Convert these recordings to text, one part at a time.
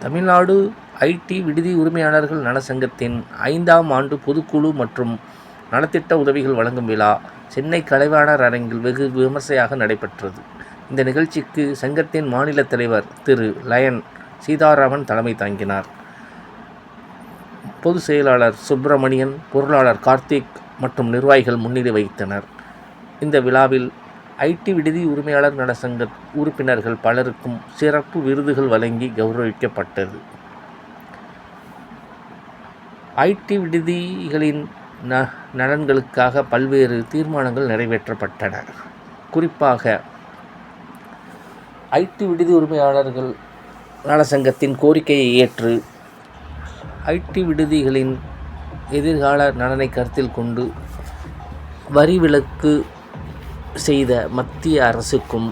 Tamil Nadu ID விடுதி உரிமையாளர்கள் நலச்சங்கத்தின் 5ஆம் ஆண்டு பொதுக்குழு மற்றும் நலத்திட்ட உதவிகள் வழங்கும் விழா சென்னை கலைவாணர் அரங்கில் வெகு விமர்சையாக நடைபெற்றது. இந்த நிகழ்ச்சிக்கு சங்கத்தின் மாநில தலைவர் திரு லயன் சீதாராமன் தலைமை தாங்கினார். பொதுச் செயலாளர் சுப்பிரமணியன், பொருளாளர் கார்த்திக் மற்றும் நிர்வாகிகள் முன்னிலை வகித்தனர். இந்த விழாவில் ஐடி விடுதி உரிமையாளர் நலச்சங்க உறுப்பினர்கள் பலருக்கும் சிறப்பு விருதுகள் வழங்கி கௌரவிக்கப்பட்டது. ஐடி விடுதிகளின் நலன்களுக்காக பல்வேறு தீர்மானங்கள் நிறைவேற்றப்பட்டன. குறிப்பாக ஐடி விடுதி உரிமையாளர்கள் நலச்சங்கத்தின் கோரிக்கையை ஏற்று ஐடி விடுதிகளின் எதிர்கால நலனை கருத்தில் கொண்டு வரி விலக்கு செய்த மத்திய அரசுக்கும்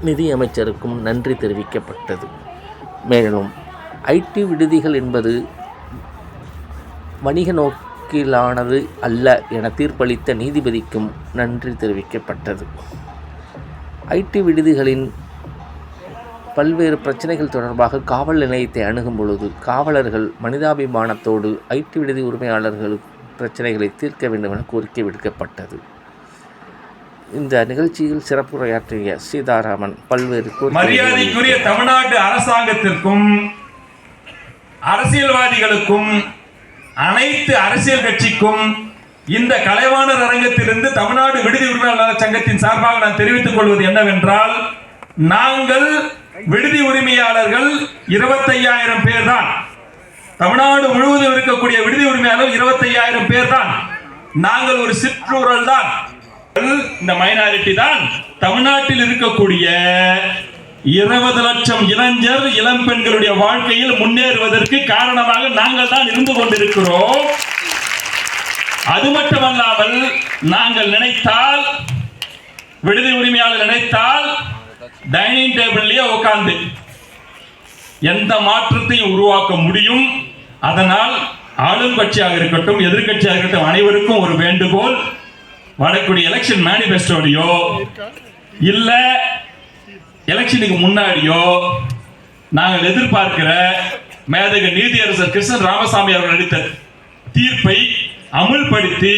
நிதியமைச்சருக்கும் நன்றி தெரிவிக்கப்பட்டது. மேலும் ஐடி விடுதிகள் என்பது வணிக நோக்கிலானது அல்ல என தீர்ப்பளித்த நீதிபதிக்கும் நன்றி தெரிவிக்கப்பட்டது. ஐடி விடுதிகளின் பல்வேறு பிரச்சனைகள் தொடர்பாக காவல் நிலையத்தை அணுகும் பொழுது காவலர்கள் மனிதாபிமானத்தோடு ஐடி விடுதி உரிமையாளர்கள் பிரச்சனைகளை தீர்க்க வேண்டும் என கோரிக்கை விடுக்கப்பட்டது. இந்த நிகழ்ச்சியில் சிறப்புரையாற்றிய சீதாராமன் பல்வேறு மரியாதைக்குரிய தமிழ்நாடு அரசாங்கத்திற்கும் அரசியல்வாதிகளுக்கும் அனைத்து அரசியல் கட்சிக்கும் இந்த கலைவாணர் அரங்கத்திலிருந்து தமிழ்நாடு விடுதி உரிமையாளர் சங்கத்தின் சார்பாக நான் தெரிவித்துக் கொள்வது என்னவென்றால், நாங்கள் விடுதி உரிமையாளர்கள் 25,000 பேர் தான். தமிழ்நாடு முழுவதும் இருக்கக்கூடிய விடுதி உரிமையாளர்கள் 25,000 பேர் தான். நாங்கள் ஒரு சிற்றூரல் தான், இந்த மைனாரிட்டி தான். தமிழ்நாட்டில் இருக்கக்கூடிய 20 லட்சம் இளைஞர் இளம் பெண்களுடைய வாழ்க்கையில் முன்னேறுவதற்கு காரணமாக நாங்கள் தான் இருந்து கொண்டிருக்கிறோம். அது மட்டுமல்லாமல் நாங்கள் நினைத்தால், விடுதி உரிமையாளர் நினைத்தால் டைனிங் டேபிள்லயே உட்கார்ந்து எந்த மாற்றத்தையும் உருவாக்க முடியும். அதனால் ஆளும் கட்சியாக இருக்கட்டும் எதிர்கட்சியாக இருக்கட்டும் அனைவருக்கும் ஒரு வேண்டுகோள், வரக்கூடிய எலெக்ஷன் மேனிஃபெஸ்டோலையோ இல்ல எலெக்ஷனுக்கு முன்னாடியோ நாங்கள் எதிர்பார்க்கிற மேதகு நீதியரசர் கிருஷ்ணன் ராமசாமி அவர்கள் அளித்த தீர்ப்பை அமுல்படுத்தி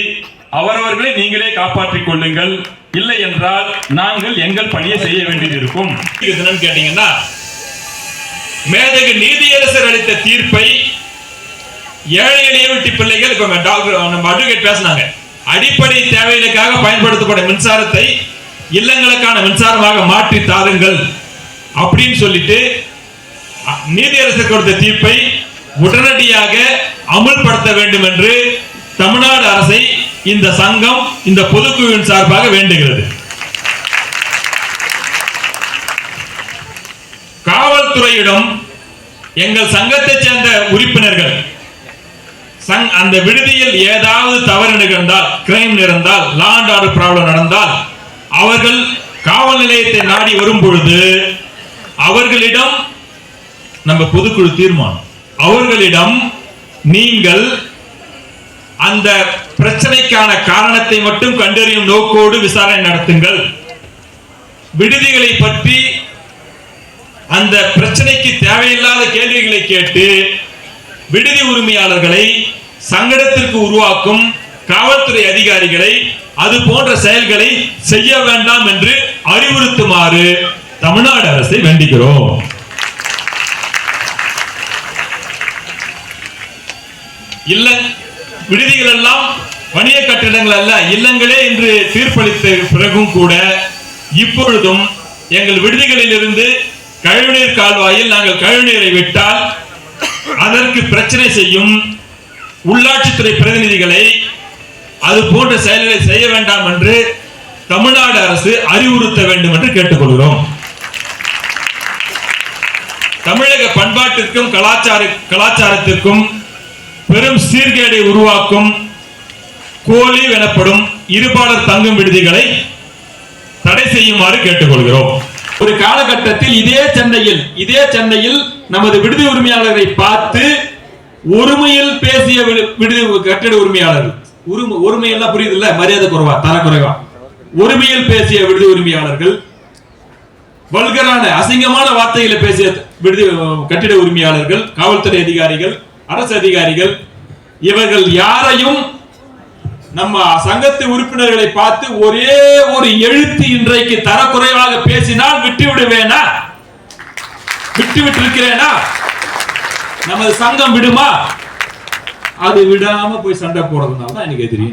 அவரவர்களை நீங்களே காப்பாற்றிக் கொள்ளுங்கள். இல்லை என்றால் நாங்கள் எங்கள் பணியை செய்ய வேண்டியது இருக்கும். கேட்டீங்கன்னா, மேதகு நீதியரசர் அளித்த தீர்ப்பை ஏழை எளிய வீட்டு பிள்ளைகள் நம்ம அட்வொகேட் பேசினாங்க, அடிப்படை தேவைகளுக்காக பயன்படுத்தப்படும் மின்சாரத்தை இல்லங்களுக்கான மின்சாரமாக மாற்றி தாருங்கள் அப்படின்னு சொல்லிட்டு நீதியரசர் கொடுத்த தீர்ப்பை உடனடியாக அமுல்படுத்த வேண்டும் என்று தமிழ்நாடு அரசை இந்த சங்கம் இந்த பொதுக்குழுவின் சார்பாக வேண்டுகிறது. காவல்துறையிடம் எங்கள் சங்கத்தை சேர்ந்த உறுப்பினர்கள் அந்த விடுதியில் ஏதாவது தவறு நிகழ்ந்தால், கிரைம் நடந்தால், லா அண்ட் ஆர்டர் ப்ராப்ளம் நடந்தால் அவர்கள் காவல் நிலையத்தை நாடி வரும் பொழுது அவர்களிடம் நம்ம பொதுக்குழு தீர்மானம், அவர்களிடம் நீங்கள் அந்த பிரச்சனைக்கான காரணத்தை மட்டும் கண்டறியும் நோக்கோடு விசாரணை நடத்துங்கள். விடுதிகளை பற்றி அந்த பிரச்சனைக்கு தேவையில்லாத கேள்விகளை கேட்டு விடுதி உரிமையாளர்களை சங்கடத்திற்கு உருவாக்கும் காவல்துறை அதிகாரிகளை அது போன்ற செயல்களை செய்ய வேண்டாம் என்று அறிவுறுத்துமாறு தமிழ்நாடு அரசை வேண்டுகிறோம். இல்ல விடுதிகள் எல்லாம் வணிக கட்டிடங்கள் அல்ல, இல்லங்களே என்று தீர்ப்பளித்த பிறகும் கூட இப்பொழுதும் எங்கள் விடுதிகளில் இருந்து கழிவுநீர் கால்வாயில் நாங்கள் கழிவுநீரை விட்டால் அதற்கு பிரச்சனை செய்யும் உள்ளாட்சித்துறை பிரதிநிதிகளை அது போன்ற செயல்களை செய்ய வேண்டாம் என்று தமிழ்நாடு அரசு அறிவுறுத்த வேண்டும் என்று கேட்டுக்கொள்கிறோம். தமிழக பண்பாட்டிற்கும் கலாச்சாரத்திற்கும் பெரும் சீர்கேடை உருவாக்கும் கோலி எனப்படும் இருபாலர் தங்கும் விடுதிகளை தடை செய்யுமாறு கேட்டுக்கொள்கிறோம். ஒரு காலகட்டத்தில் இதே சென்னையில் நமது விடுதி உரிமையாளரை பார்த்து ஒருமையில் பேசிய விடுதி கட்டிட உரிமையாளர்கள், ஒருமையெல்லாம் புரியுது இல்ல, மரியாதை குறைவா தர குறைவா, ஒருமையில் பேசிய விடுதி உரிமையாளர்கள் வல்கரான அசிங்கமான வார்த்தைகளை பேசிய விடுதி கட்டிட உரிமையாளர்கள், காவல்துறை அதிகாரிகள், அரசு அதிகாரிகள் இவர்கள் யாரையும் நம்ம சங்கத்து உறுப்பினர்களை பார்த்து ஒரே ஒரு எழுத்து இன்றைக்கு தரக்குறைவாக பேசினால் விட்டு விடுவேனா? விட்டு இருக்கிறேனா? நமது சங்கம் விடுமா? அது விடாம போய் சண்டை போடுறதுனால தான் எனக்கு எதிரி.